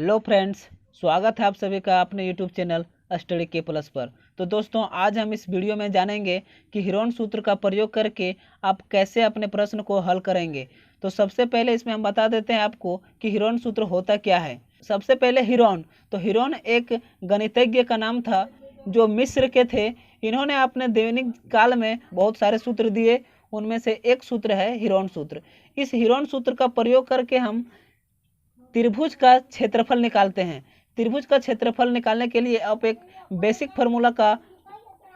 Hello friends, स्वागत है आप सभी का अपने यूट्यूब चैनल स्टडी के प्लस पर। तो दोस्तों, आज हम इस वीडियो में जानेंगे कि हीरोन सूत्र का प्रयोग करके आप कैसे अपने प्रश्न को हल करेंगे। तो सबसे पहले इसमें हम बता देते हैं आपको कि हीरोन सूत्र होता क्या है। सबसे पहले हीरोन एक गणितज्ञ का नाम था जो मिस्र के थे। इन्होंने अपने दैनिक काल में बहुत सारे सूत्र दिए, उनमें से एक सूत्र है हीरोन सूत्र। इस हीरोन सूत्र का प्रयोग करके हम त्रिभुज का क्षेत्रफल निकालते हैं। त्रिभुज का क्षेत्रफल निकालने के लिए आप एक बेसिक फार्मूला का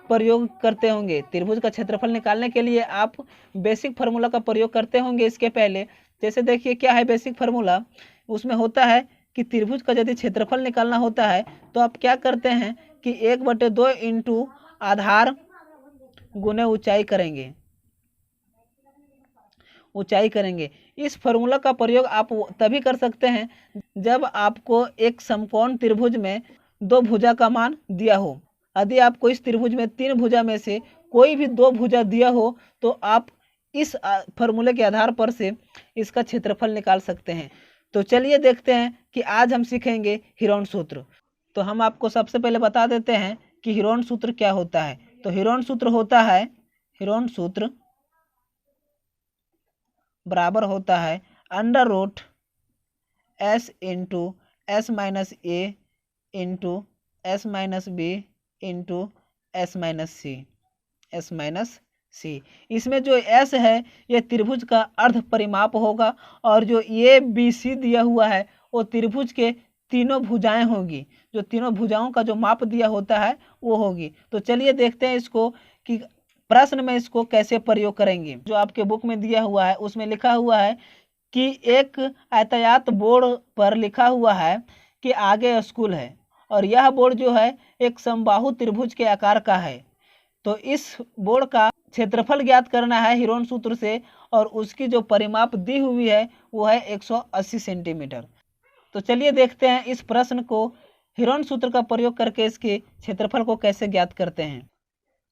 प्रयोग करते होंगे। त्रिभुज का क्षेत्रफल निकालने के लिए आप बेसिक फार्मूला का प्रयोग करते होंगे। इसके पहले जैसे देखिए क्या है बेसिक फार्मूला। उसमें होता है कि त्रिभुज का यदि क्षेत्रफल निकालना होता है तो आप क्या करते हैं कि 1/2 इंटू आधार गुने ऊंचाई करेंगे। इस फार्मूला का प्रयोग आप तभी कर सकते हैं जब आपको एक समकोण त्रिभुज में दो भुजा का मान दिया हो। यदि आपको इस त्रिभुज में 3 भुजा में से कोई भी 2 भुजा दिया हो तो आप इस फार्मूले के आधार पर से इसका क्षेत्रफल निकाल सकते हैं। तो चलिए देखते हैं कि आज हम सीखेंगे हीरोन सूत्र। तो हम आपको सबसे पहले बता देते हैं कि हीरोन सूत्र क्या होता है। तो हीरोन सूत्र बराबर होता है √s into s minus A into s minus B into s minus C. इसमें जो s है ये त्रिभुज का अर्ध परिमाप होगा और जो ये बी सी दिया हुआ है वो त्रिभुज के तीनों भुजाएं होगी। जो तीनों भुजाओं का जो माप दिया होता है वो होगी। तो चलिए देखते हैं इसको कि प्रश्न में इसको कैसे प्रयोग करेंगे। जो आपके बुक में दिया हुआ है उसमें लिखा हुआ है कि एक आयतायात बोर्ड पर लिखा हुआ है कि आगे स्कूल है और यह बोर्ड जो है एक समबाहु त्रिभुज के आकार का है। तो इस बोर्ड का क्षेत्रफल ज्ञात करना है हीरोन सूत्र से और उसकी जो परिमाप दी हुई है वो है 180 सेंटीमीटर। तो चलिए देखते हैं इस प्रश्न को हीरोन सूत्र का प्रयोग करके इसके क्षेत्रफल को कैसे ज्ञात करते हैं।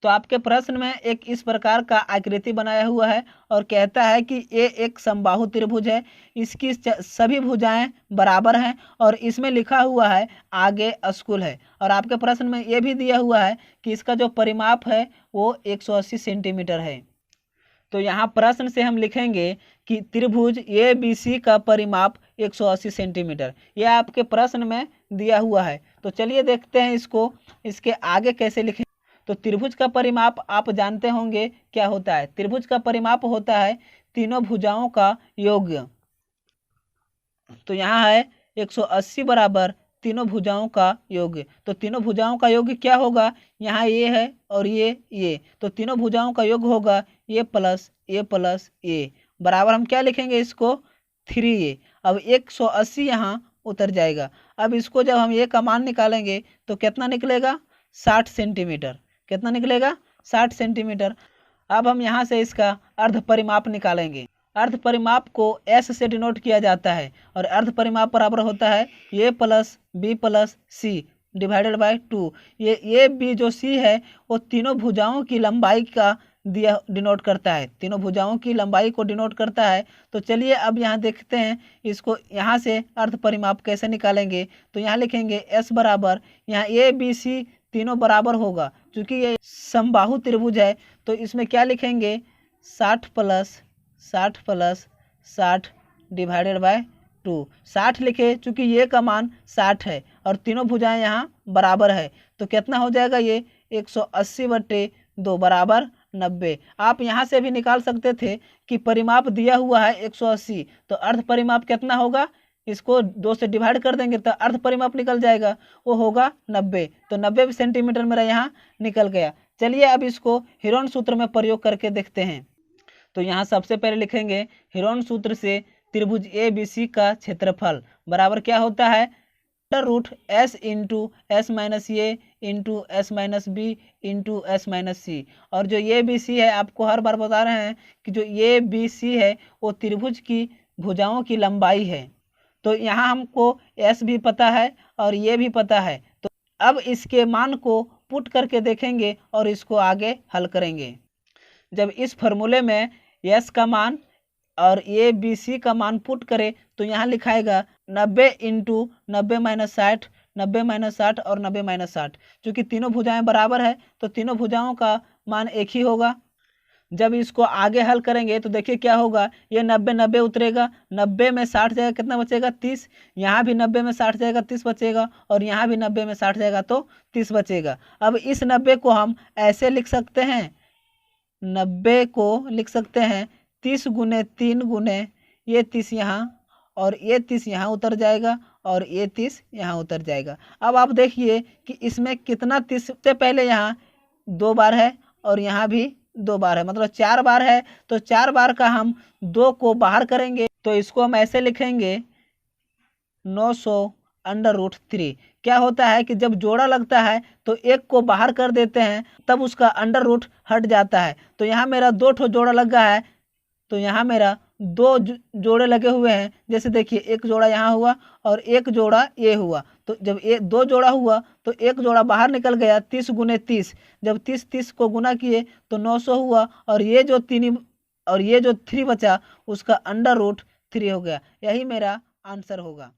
तो आपके प्रश्न में एक इस प्रकार का आकृति बनाया हुआ है और कहता है कि ये एक समबाहु त्रिभुज है, इसकी सभी भुजाएं बराबर हैं और इसमें लिखा हुआ है आगे स्कूल है। और आपके प्रश्न में ये भी दिया हुआ है कि इसका जो परिमाप है वो 180 सेंटीमीटर है। तो यहाँ प्रश्न से हम लिखेंगे कि त्रिभुज ABC का परिमाप 180 सेंटीमीटर, यह आपके प्रश्न में दिया हुआ है। तो चलिए देखते हैं इसको इसके आगे कैसे लिखें। तो त्रिभुज का परिमाप आप जानते होंगे क्या होता है। त्रिभुज का परिमाप होता है तीनों भुजाओं का योग। तो यहाँ है 180 बराबर तीनों भुजाओं का योग। तो तीनों भुजाओं का योग क्या होगा, यहाँ ये है और ये। तो तीनों भुजाओं का योग होगा ये प्लस ये बराबर हम क्या लिखेंगे इसको 3a। अब 180 यहाँ उतर जाएगा। अब इसको जब हम ये का मान निकालेंगे तो कितना निकलेगा 60 सेंटीमीटर। कितना निकलेगा 60 सेंटीमीटर। अब हम यहाँ से इसका अर्ध परिमाप निकालेंगे। अर्ध परिमाप को s से डिनोट किया जाता है और अर्ध परिमाप बराबर होता है a plus b plus c divided by 2। ये b जो c है वो तीनों भुजाओं की लंबाई का डिनोट करता है, तीनों भुजाओं की लंबाई को डिनोट करता है। तो चलिए अब यहाँ देखते हैं इसको, यहाँ से अर्ध परिमाप कैसे निकालेंगे। तो यहाँ लिखेंगे s बराबर, यहाँ a b c तीनों बराबर होगा क्योंकि ये समबाहु त्रिभुज है। तो इसमें क्या लिखेंगे 60 प्लस 60 डिवाइडेड बाय 2। 60 लिखे चूँकि ये का मान 60 है और तीनों भुजाएं यहाँ बराबर है। तो कितना हो जाएगा ये 180/2 बराबर 90। आप यहाँ से भी निकाल सकते थे कि परिमाप दिया हुआ है 180, तो अर्ध परिमाप कितना होगा, इसको 2 से डिवाइड कर देंगे तो अर्ध परिमाप निकल जाएगा, वो होगा 90। तो 90 सेंटीमीटर मेरा यहाँ निकल गया। चलिए अब इसको हीरोन सूत्र में प्रयोग करके देखते हैं। तो यहाँ सबसे पहले लिखेंगे हीरोन सूत्र से त्रिभुज ABC का क्षेत्रफल बराबर क्या होता है √s into s minus A into s minus B into s minus C. और जो ये BC है आपको हर बार बता रहे हैं कि जो ये BC है वो त्रिभुज की भुजाओं की लंबाई है। तो यहाँ हमको s भी पता है और ये भी पता है। तो अब इसके मान को पुट करके देखेंगे और इसको आगे हल करेंगे। जब इस फार्मूले में s का मान और ये BC का मान पुट करें तो यहाँ लिखाएगा 90 इंटू 90 - 60, 90 - 60 और 90 - 60, चूँकि तीनों भुजाएं बराबर है तो तीनों भुजाओं का मान एक ही होगा। जब इसको आगे हल करेंगे तो देखिए क्या होगा, ये 90 90 उतरेगा, 90 में 60 जाएगा, कितना बचेगा 30। यहाँ भी 90 में 60 जाएगा, 30 बचेगा, और यहाँ भी 90 में 60 जाएगा तो 30 बचेगा। अब इस 90 को हम ऐसे लिख सकते हैं, 90 को लिख सकते हैं 30 गुने 3 गुने ये 30 यहाँ, और ये 30 यहाँ उतर जाएगा, और ये 30 यहाँ उतर जाएगा। अब आप देखिए कि इसमें कितना 30 से पहले यहाँ 2 बार है और यहाँ भी 2 बार है, मतलब 4 बार है। तो 4 बार का हम 2 को बाहर करेंगे तो इसको हम ऐसे लिखेंगे 900√3। क्या होता है कि जब जोड़ा लगता है तो एक को बाहर कर देते हैं, तब उसका अंडर रूट हट जाता है। तो यहाँ मेरा 2 ठो जोड़ा लगा है, तो यहाँ मेरा 2 जोड़े लगे हुए हैं। जैसे देखिए एक जोड़ा यहाँ हुआ और एक जोड़ा ये हुआ, तो जब 2 जोड़ा हुआ तो एक जोड़ा बाहर निकल गया, 30 गुने 30। जब 30 को गुना किए तो 900 हुआ, और ये जो 3 बचा उसका अंडर रूट 3 हो गया। यही मेरा आंसर होगा।